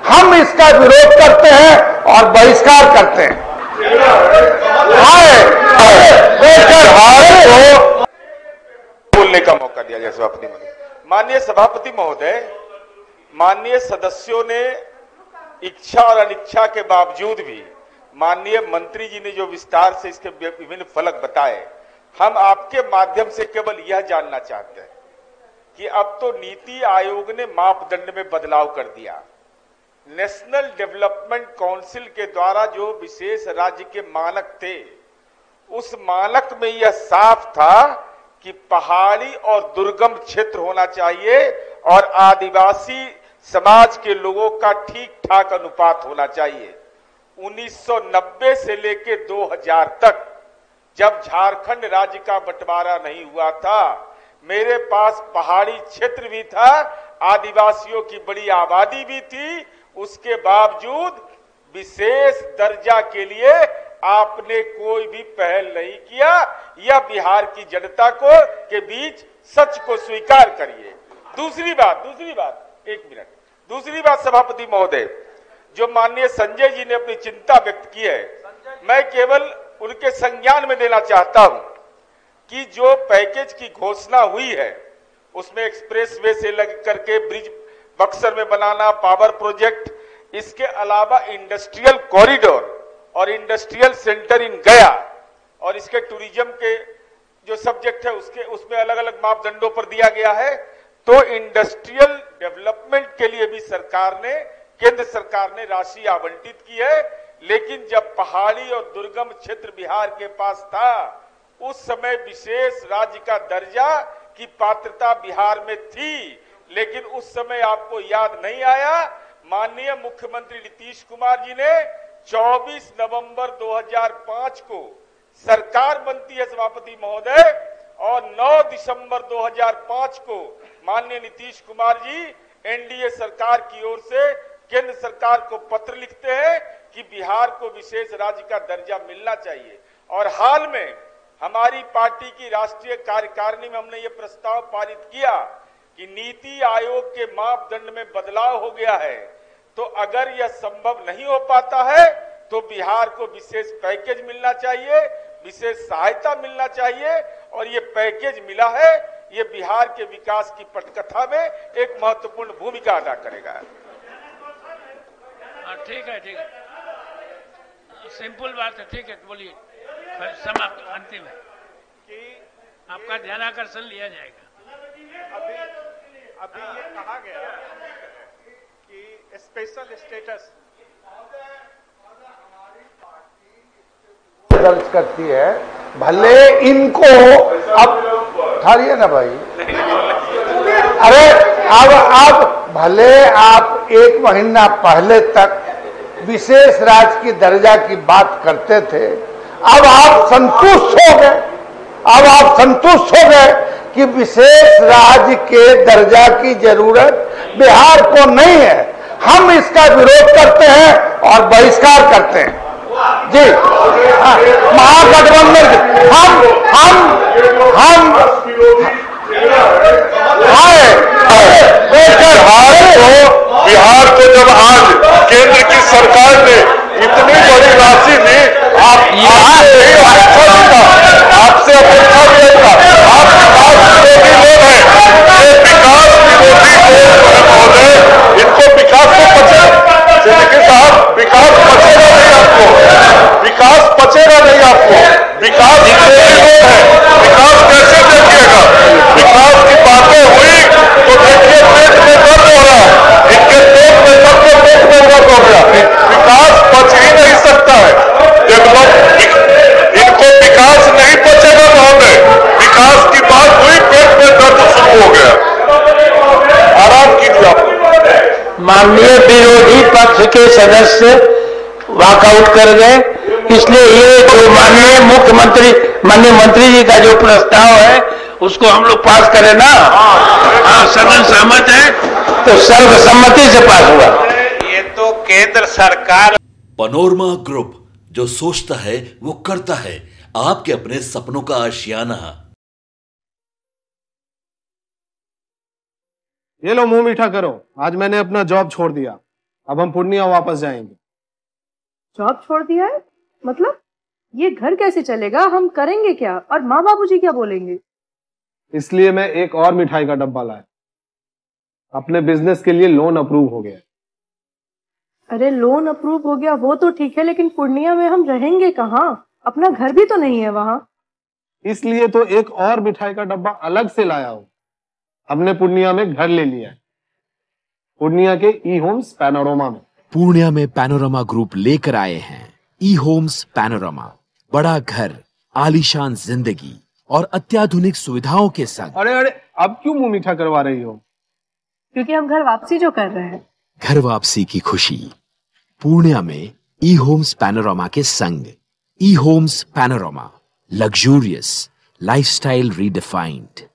हम इसका विरोध करते हैं और बहिष्कार करते हैं। बोलने का मौका दिया जाए सभापति महोदय। माननीय सभापति महोदय, माननीय सदस्यों ने इच्छा और अनिच्छा के बावजूद भी माननीय मंत्री जी ने जो विस्तार से इसके विभिन्न फलक बताए, हम आपके माध्यम से केवल यह जानना चाहते हैं कि अब तो नीति आयोग ने मापदंड में बदलाव कर दिया। नेशनल डेवलपमेंट काउंसिल के द्वारा जो विशेष राज्य के मानक थे, उस मानक में यह साफ था कि पहाड़ी और दुर्गम क्षेत्र होना चाहिए और आदिवासी समाज के लोगों का ठीक ठाक अनुपात होना चाहिए। 1990 से लेकर 2000 तक जब झारखंड राज्य का बंटवारा नहीं हुआ था, मेरे पास पहाड़ी क्षेत्र भी था, आदिवासियों की बड़ी आबादी भी थी, उसके बावजूद विशेष दर्जा के लिए आपने कोई भी पहल नहीं किया। यह बिहार की जनता को के बीच सच को स्वीकार करिए। दूसरी बात एक मिनट, दूसरी बात सभापति महोदय, जो माननीय संजय जी ने अपनी चिंता व्यक्त की है, मैं केवल उनके संज्ञान में देना चाहता हूं कि जो पैकेज की घोषणा हुई है, उसमें एक्सप्रेसवे से लेकर के ब्रिज बक्सर में बनाना, पावर प्रोजेक्ट, इसके अलावा इंडस्ट्रियल कॉरिडोर और इंडस्ट्रियल सेंटर इन गया और इसके टूरिज्म के जो सब्जेक्ट है उसमें अलग अलग मापदंडों पर दिया गया है। तो इंडस्ट्रियल डेवलपमेंट के लिए भी केंद्र सरकार ने राशि आवंटित की है, लेकिन जब पहाड़ी और दुर्गम क्षेत्र बिहार के पास था, उस समय विशेष राज्य का दर्जा की पात्रता बिहार में थी, लेकिन उस समय आपको याद नहीं आया। माननीय मुख्यमंत्री नीतीश कुमार जी ने 24 नवंबर 2005 को सरकार बनती है सभापति महोदय, और 9 दिसंबर 2005 को माननीय नीतीश कुमार जी एनडीए सरकार की ओर से केंद्र सरकार को पत्र लिखते हैं कि बिहार को विशेष राज्य का दर्जा मिलना चाहिए। और हाल में हमारी पार्टी की राष्ट्रीय कार्यकारिणी में हमने ये प्रस्ताव पारित किया कि नीति आयोग के मापदंड में बदलाव हो गया है, तो अगर यह संभव नहीं हो पाता है तो बिहार को विशेष पैकेज मिलना चाहिए, विशेष सहायता मिलना चाहिए, और ये पैकेज मिला है, ये बिहार के विकास की पटकथा में एक महत्वपूर्ण भूमिका अदा करेगा। ठीक है, सिंपल बात है, ठीक है, बोलिए, समाप्त, अंतिम है कि आपका ध्यान आकर्षण लिया जाएगा। अभी ये कहा गया कि स्पेशल स्टेटस दर्ज करती है, भले इनको अब ठहरिए ना भाई, अरे अब भले आप 1 महीना पहले तक विशेष राज्य की दर्जा की बात करते थे, अब आप संतुष्ट हो गए कि विशेष राज्य के दर्जा की जरूरत बिहार को नहीं है। हम इसका विरोध करते हैं और बहिष्कार करते हैं। जी, महागठबंधन बिहार को जब आज केंद्र की सरकार ने इतनी बड़ी राशि दी, आपसे अपेक्षा भी था, आप विकास विरोधी लोग हैं, ये विकास विरोधी लोग महोदय, इनको विकास को पचेगा साहब, विकास पचेगा नहीं आपको, विकास पचेगा नहीं आपको, विकास विरोधी लोग है, विकास कैसे देखिएगा? विकास की बातें हुई तो देखिए पेट में दर्द हो रहा है, इनके पेट में दर्द हो गया, विकास पच ही नहीं सकता है। इनको विकास नहीं पचेगा महोदय, विकास की बात हुई, पेट में दर्द शुरू हो गया। आराम कीजिए आप। माननीय विरोधी पक्ष के सदस्य वॉकआउट कर गए, इसलिए ये जो माननीय मंत्री जी का जो प्रस्ताव है उसको हम लोग पास करें ना। हाँ, सदन सहमत है तो सर्वसम्मति से पास हुआ। ये तो केंद्र सरकार। पनोरमा ग्रुप, जो सोचता है वो करता है, आपके अपने सपनों का आशियाना। ये लो मुंह मीठा करो, आज मैंने अपना जॉब छोड़ दिया। अब हम पूर्णिया वापस जाएंगे। जॉब छोड़ दिया है? मतलब ये घर कैसे चलेगा? हम करेंगे क्या? और माँ बाबूजी क्या बोलेंगे? इसलिए मैं एक और मिठाई का डब्बा लाया। अपने बिजनेस के लिए लोन अप्रूव हो गया। अरे लोन अप्रूव हो गया वो तो ठीक है, लेकिन पूर्णिया में हम रहेंगे कहाँ? अपना घर भी तो नहीं है वहां। इसलिए तो एक और मिठाई का डब्बा अलग से लाया हूं। हमने पूर्णिया में घर ले लिया है, पूर्णिया के ई होम्स पैनोरमा में। पूर्णिया में पैनोरमा ग्रुप लेकर आए हैं ई होम्स पैनोरमा। बड़ा घर, आलीशान जिंदगी और अत्याधुनिक सुविधाओं के संग। अरे अरे अब क्यों मुंह मीठा करवा रही हो? क्योंकि हम घर वापसी जो कर रहे हैं। घर वापसी की खुशी पूर्णिया में ई होम्स पैनोरमा के संग। E Homes Panorama, luxurious lifestyle redefined.